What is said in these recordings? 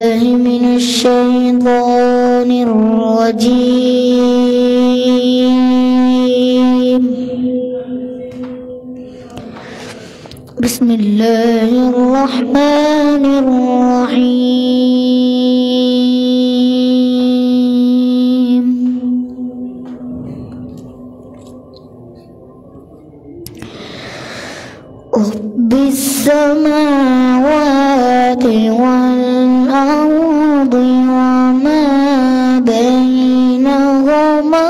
من الشيطان الرجيم. بسم الله الرحمن الرحيم. رب السماوات والأرض وما بينهما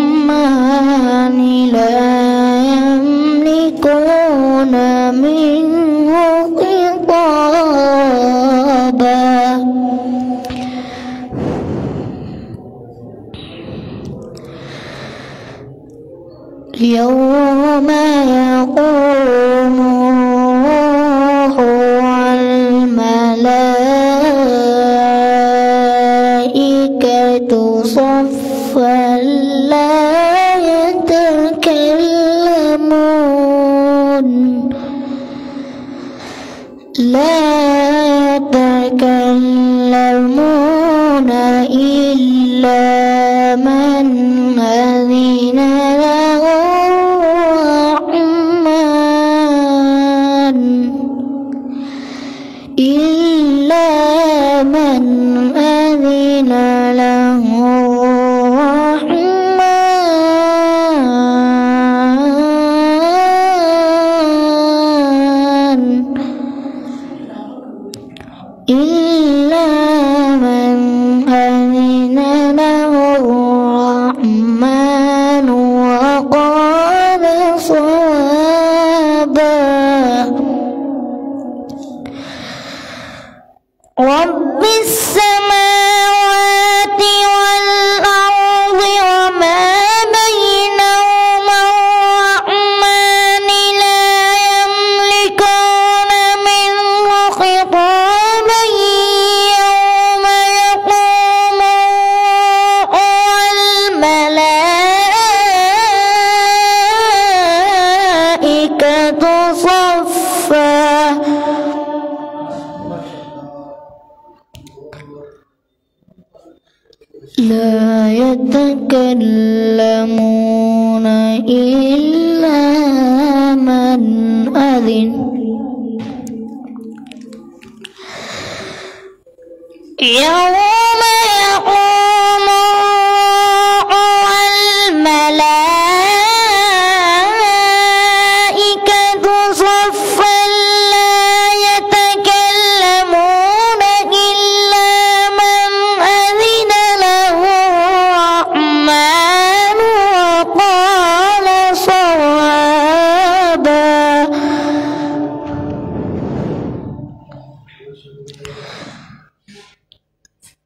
الرحمن لا يملكون منه خطابا. يوم يقوم الروح والملائكة صفا لا يتكلمون إلا من أذن له الرحمن إلا من أذن له الرحمن وقال صوابا. رب السماوات والأرض وما بينهما الرحمن لا يملكون منه خطابا. يوم يقوم الروح والملائكة صفا لا يتكلمون إلا من أذن. يوم يقوم الروح والملائكة صفا لا يتكلمون إلا من أذن له الرحمن وقال صوابا.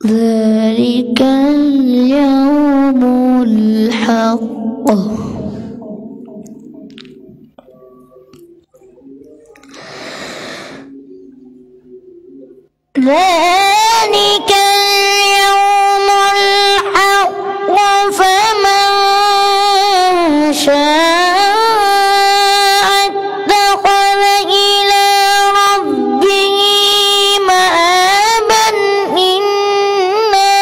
ذلك اليوم الحق. ذلك اليوم الحق فمن شاء اتخذ إلى ربه مآبا. إنا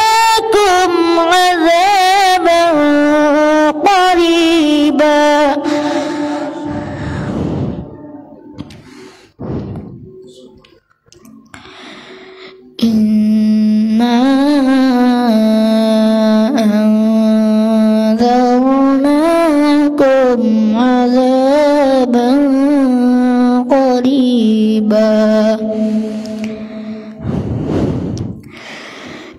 أنذرناكم عذابا قريبا. إنا أنذرناكم عذابا قريبا.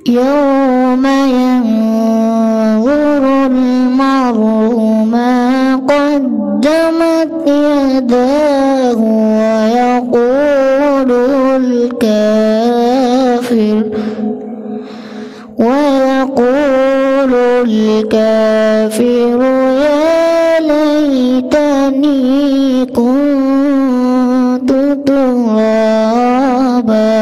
يوم ينظر المرء ما قدمت يداه ويقول الكافر يا ليتني كنت ترابا.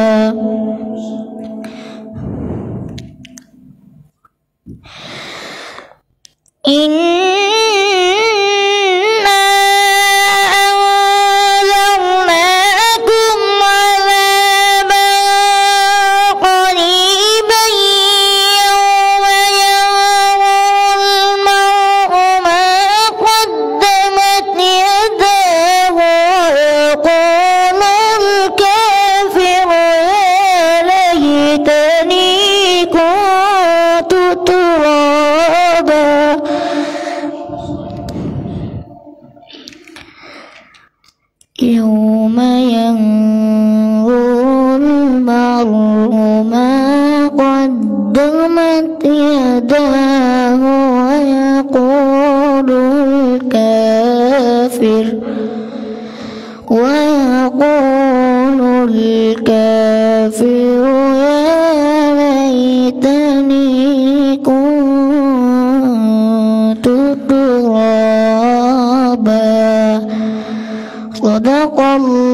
قدمت يداه ويقول الكافر يا ليتني كنت ترابا. صدق الله.